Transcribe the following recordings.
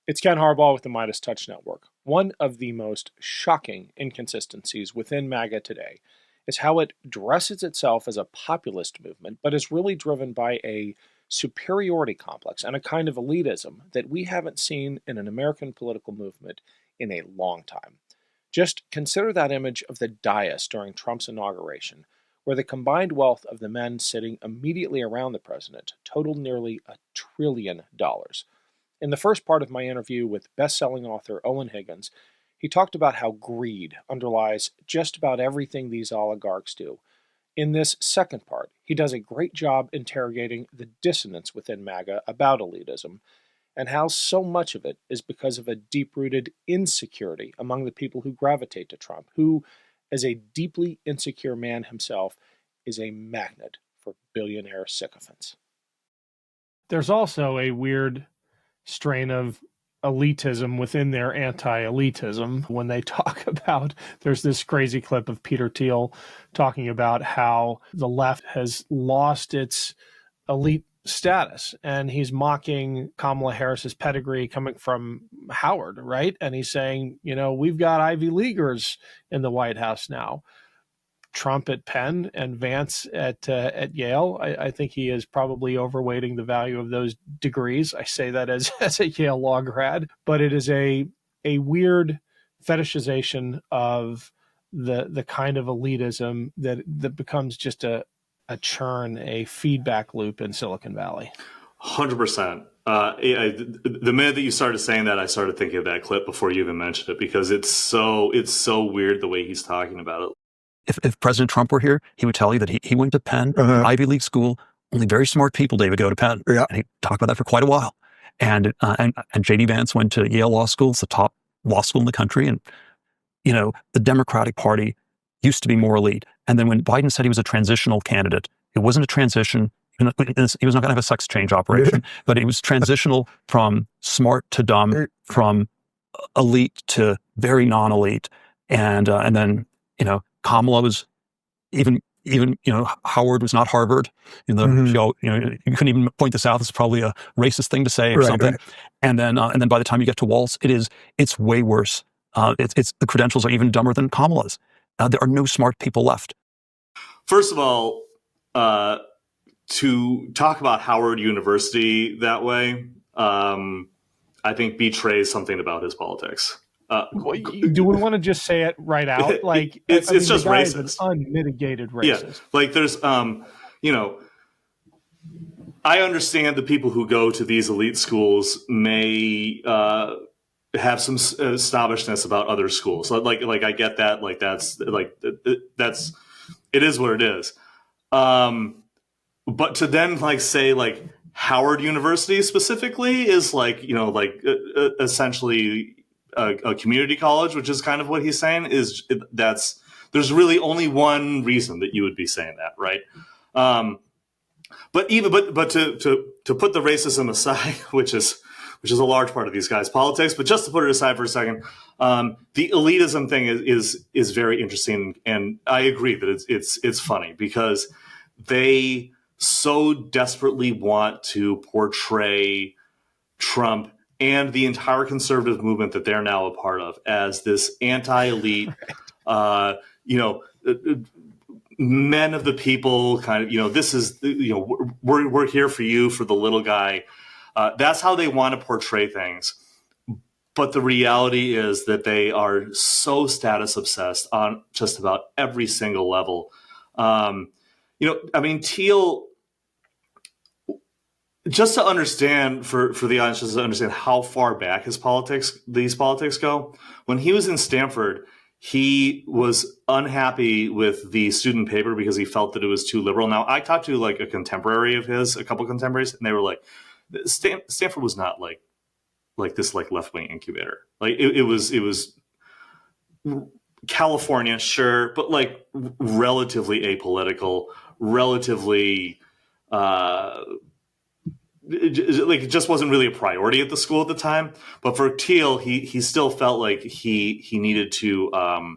It's Ken Harbaugh with the Midas Touch Network. One of the most shocking inconsistencies within MAGA today is how it dresses itself as a populist movement, but is really driven by a superiority complex and a kind of elitism that we haven't seen in an American political movement in a long time. Just consider that image of the dais during Trump's inauguration, where the combined wealth of the men sitting immediately around the president totaled nearly $1 trillion. In the first part of my interview with best-selling author Eion Higgins, he talked about how greed underlies just about everything these oligarchs do. In this second part, he does a great job interrogating the dissonance within MAGA about elitism and how so much of it is because of a deep-rooted insecurity among the people who gravitate to Trump, who, as a deeply insecure man himself, is a magnet for billionaire sycophants. There's also a weird strain of elitism within their anti-elitism when they talk about, there's this crazy clip of Peter Thiel talking about how the left has lost its elite status, and he's mocking Kamala Harris's pedigree coming from Howard, right? And he's saying, we've got Ivy Leaguers in the White House now. Trump at Penn and Vance at Yale. I think he is probably overweighting the value of those degrees. I say that as a Yale law grad, but it is a weird fetishization of the kind of elitism that becomes just a churn, a feedback loop in Silicon Valley. 100%. The minute that you started saying that, I started thinking of that clip before you even mentioned it, because it's so weird the way he's talking about it. If President Trump were here, he would tell you that he went to Penn, Ivy League school. Only very smart people, David, go to Penn. Yeah. And he talked about that for quite a while. And J.D. Vance went to Yale Law School. It's the top law school in the country. And, the Democratic Party used to be more elite. And then when Biden said he was a transitional candidate, it wasn't a transition. He was not going to have a sex change operation, but it was transitional from smart to dumb, from elite to very non-elite. And then, Kamala was even Howard was not Harvard. You couldn't even point this out. This is probably a racist thing to say or something. Right. And then by the time you get to Walz, it's way worse. It's the credentials are even dumber than Kamala's. There are no smart people left. First of all, to talk about Howard University that way, I think betrays something about his politics. Do we want to just say it right out? Like it's just racist. Is an unmitigated racist. Yeah, like there's, I understand the people who go to these elite schools may have some snobbishness about other schools. Like I get that. Like that's it is what it is. But to then say Howard University specifically is essentially a community college, which is kind of what he's saying, there's really only one reason that you would be saying that, right? But to put the racism aside, which is a large part of these guys' politics, but just to put it aside for a second, the elitism thing is very interesting, and I agree that it's funny because they so desperately want to portray Trump and the entire conservative movement that they're now a part of as this anti-elite, men of the people kind of, this is, we're here for you, for the little guy. That's how they want to portray things. But the reality is that they are so status obsessed on just about every single level. Thiel, just to understand for the audience, just to understand how far back these politics go. When he was in Stanford, he was unhappy with the student paper because he felt that it was too liberal. Now, I talked to a contemporary of his, a couple contemporaries, and they were like, Stanford was not like this left-wing incubator. It was California, sure, but relatively apolitical, relatively it just wasn't really a priority at the school at the time. But for Thiel, he still felt like he needed to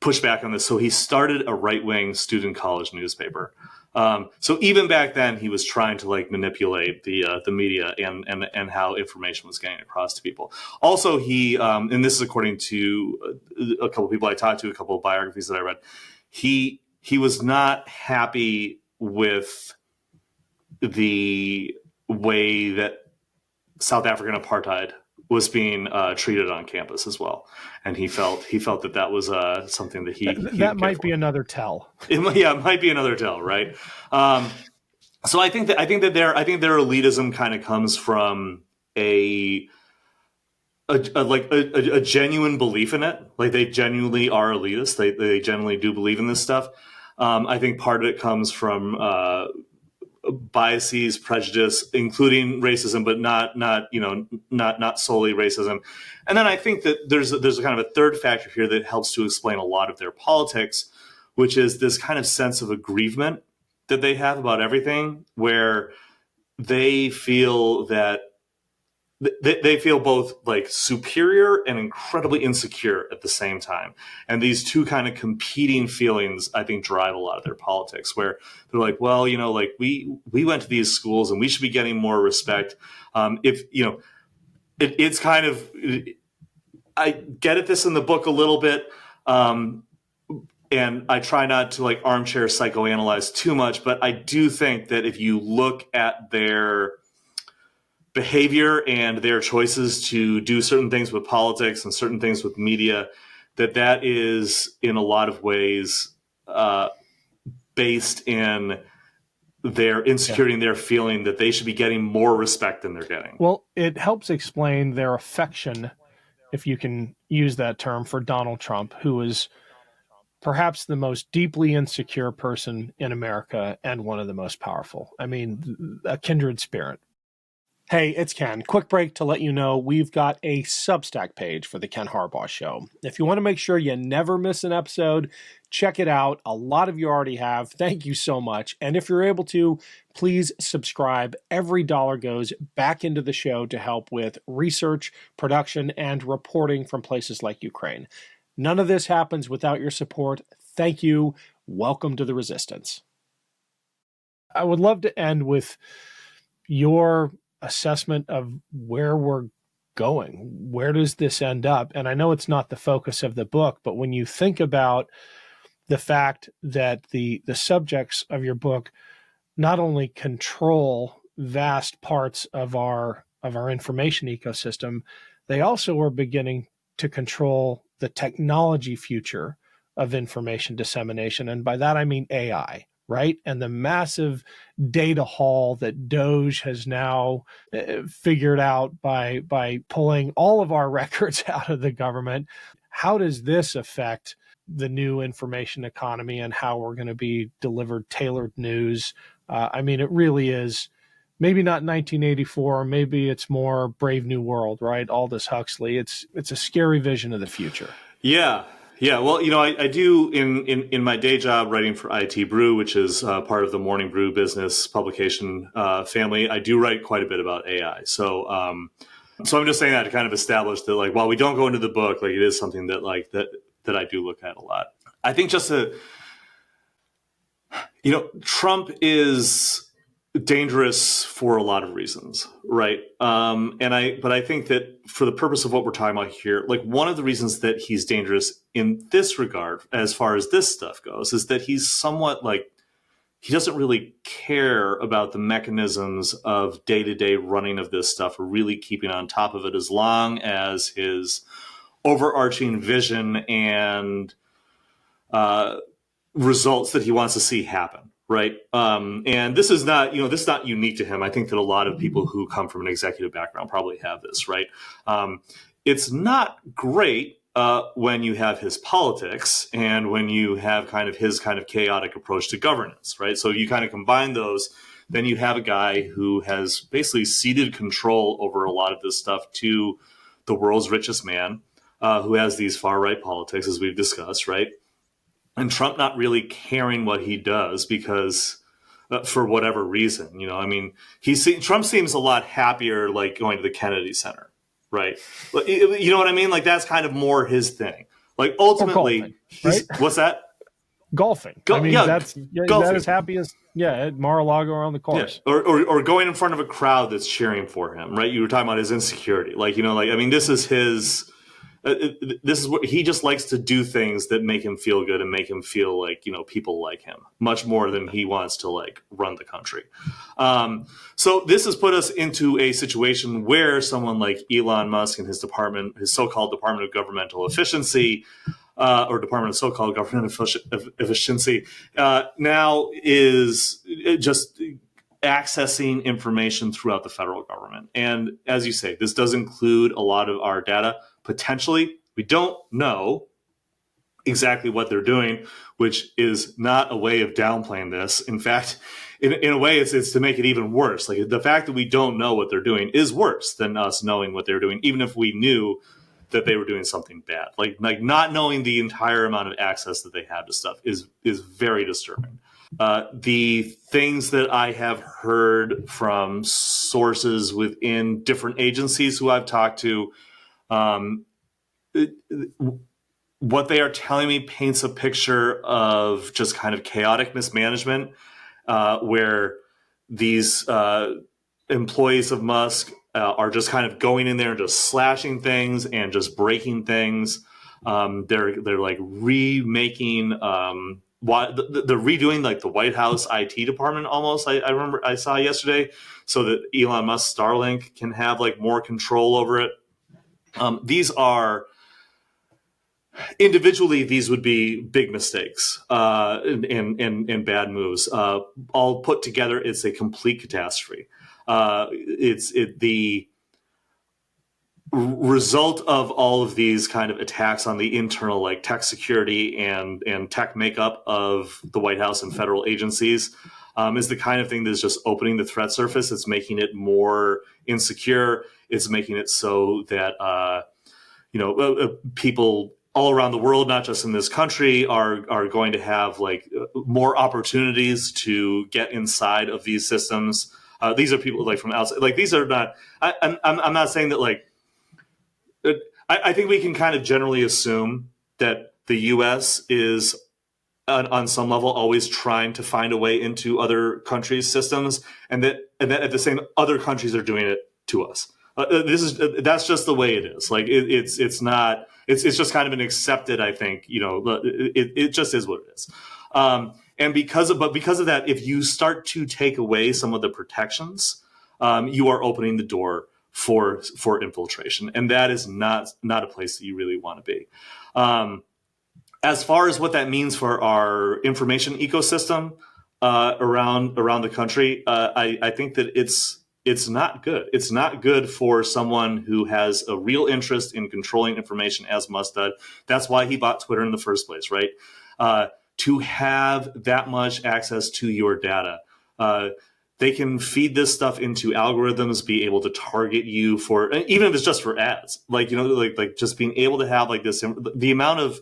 push back on this. So he started a right-wing student college newspaper. So even back then, he was trying to like manipulate the media and how information was getting across to people. Also, he and this is according to a couple of people I talked to, a couple of biographies that I read. He was not happy with the way that South African apartheid was being treated on campus as well, and he felt that was something that that might be another tell. It might be another tell, right? So I think that their elitism kind of comes from a genuine belief in it. Like they genuinely are elitist. They genuinely do believe in this stuff. I think part of it comes from biases, prejudice, including racism, but not solely racism. And then I think that there's a kind of a third factor here that helps to explain a lot of their politics, which is this kind of sense of aggrievement that they have about everything, where they feel that they feel both like superior and incredibly insecure at the same time. And these two kind of competing feelings, I think, drive a lot of their politics, where they're like, well, like we went to these schools and we should be getting more respect. It's kind of, I get at this in the book a little bit. And I try not to like armchair psychoanalyze too much, but I do think that if you look at their behavior and their choices to do certain things with politics and certain things with media, that is in a lot of ways based in their insecurity and their feeling that they should be getting more respect than they're getting. Well, it helps explain their affection, if you can use that term, for Donald Trump, who is perhaps the most deeply insecure person in America and one of the most powerful. I mean, a kindred spirit. Hey, it's Ken. Quick break to let you know we've got a Substack page for the Ken Harbaugh Show. If you want to make sure you never miss an episode, check it out. A lot of you already have. Thank you so much. And if you're able to, please subscribe. Every dollar goes back into the show to help with research, production, and reporting from places like Ukraine. None of this happens without your support. Thank you. Welcome to the Resistance. I would love to end with your assessment of where we're going. Where does this end up? And I know it's not the focus of the book, but when you think about the fact that the subjects of your book not only control vast parts of our information ecosystem, they also are beginning to control the technology future of information dissemination. And by that, I mean AI. Right? And the massive data haul that DOJ has now figured out by pulling all of our records out of the government. How does this affect the new information economy and how we're going to be delivered tailored news? I mean, it really is maybe not 1984, maybe it's more Brave New World, right? Aldous Huxley. It's a scary vision of the future. Yeah. Yeah, well, I do in my day job writing for IT Brew, which is part of the Morning Brew business publication family. I do write quite a bit about AI. So I'm just saying that to kind of establish that, like, while we don't go into the book, like, it is something that that I do look at a lot. I think Trump is dangerous for a lot of reasons, right? But I think that for the purpose of what we're talking about here, like, one of the reasons that he's dangerous in this regard, as far as this stuff goes, is that he's somewhat like, he doesn't really care about the mechanisms of day-to-day running of this stuff, or really keeping on top of it, as long as his overarching vision and results that he wants to see happen. Right. And this is not unique to him. I think that a lot of people who come from an executive background probably have this. Right. It's not great when you have his politics and when you have kind of his kind of chaotic approach to governance. Right. So you kind of combine those. Then you have a guy who has basically ceded control over a lot of this stuff to the world's richest man, who has these far right politics, as we've discussed. Right. And Trump not really caring what he does because for whatever reason, Trump seems a lot happier, like, going to the Kennedy Center, right? You know what I mean? Like, that's kind of more his thing. Like, ultimately, golfing, right? What's that? Golfing. That is happy as Yeah, at Mar-a-Lago or on the Yeah, course. or going in front of a crowd that's cheering for him, right? You were talking about his insecurity, like I mean, this is his. This is what he just likes to do, things that make him feel good and make him feel like people like him much more than he wants to like run the country. So this has put us into a situation where someone like Elon Musk and his department, his so-called Department of Governmental Efficiency, or Department of so-called Government Efficiency, now is just accessing information throughout the federal government. And as you say, this does include a lot of our data. Potentially, we don't know exactly what they're doing, which is not a way of downplaying this. In fact, in a way, it's to make it even worse. Like, the fact that we don't know what they're doing is worse than us knowing what they're doing, even if we knew that they were doing something bad. Like not knowing the entire amount of access that they have to stuff is very disturbing. The things that I have heard from sources within different agencies who I've talked to, what they are telling me paints a picture of just kind of chaotic mismanagement, where these employees of Musk are just kind of going in there and just slashing things and just breaking things. They're like remaking. They're redoing like the White House IT department almost. I remember I saw yesterday, so that Elon Musk Starlink can have like more control over it. These are individually, these would be big mistakes and bad moves. All put together, it's a complete catastrophe. The result of all of these kind of attacks on the internal like tech security and tech makeup of the White House and federal agencies is the kind of thing that's just opening the threat surface. It's making it more insecure. It's making it so that people all around the world, not just in this country, are going to have like more opportunities to get inside of these systems. These are people like from outside. Like, these are not. I'm not saying that like. I think we can kind of generally assume that the U.S. is on some level always trying to find a way into other countries' systems, and that at the same other countries are doing it to us. That's just the way it is. Like, it's not. It's just kind of an accepted. I think it just is what it is. And because of that, if you start to take away some of the protections, you are opening the door for infiltration, and that is not a place that you really want to be. As far as what that means for our information ecosystem around the country, I think that it's not good. It's not good for someone who has a real interest in controlling information, as Musk did. That's why he bought Twitter in the first place, right? To have that much access to your data. They can feed this stuff into algorithms, be able to target you for, even if it's just for ads, like just being able to have like this, the amount of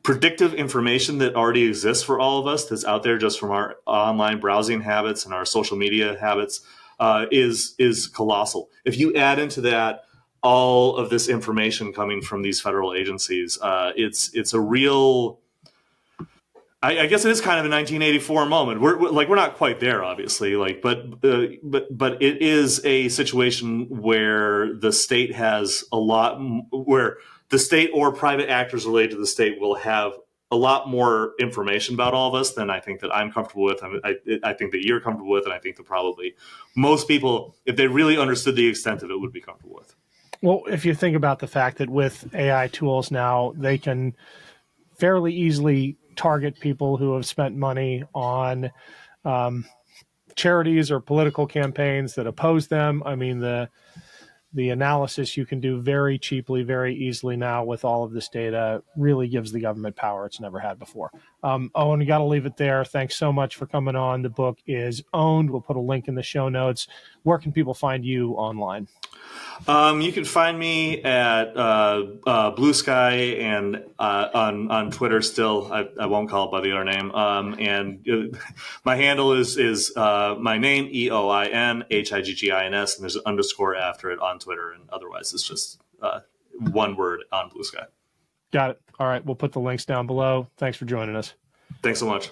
predictive information that already exists for all of us that's out there just from our online browsing habits and our social media habits is colossal. If you add into that all of this information coming from these federal agencies, it's a real. I guess it is kind of a 1984 moment. We're not quite there, obviously. But it is a situation where the state has a lot, where the state or private actors related to the state will have a lot more information about all of us than I think that I'm comfortable with. I think that you're comfortable with, and I think that probably most people, if they really understood the extent of it, would be comfortable with. Well, if you think about the fact that with AI tools now, they can fairly easily target people who have spent money on charities or political campaigns that oppose them. I mean, the analysis you can do very cheaply, very easily now with all of this data really gives the government power it's never had before. Owen, you got to leave it there. Thanks so much for coming on. The book is Owned. We'll put a link in the show notes. Where can people find you online? You can find me at Blue Sky and on Twitter still. I won't call it by the other name. And my handle is my name, EOIN HIGGINS, and there's an underscore after it on Twitter. And otherwise, it's just one word on Blue Sky. Got it. All right. We'll put the links down below. Thanks for joining us. Thanks so much.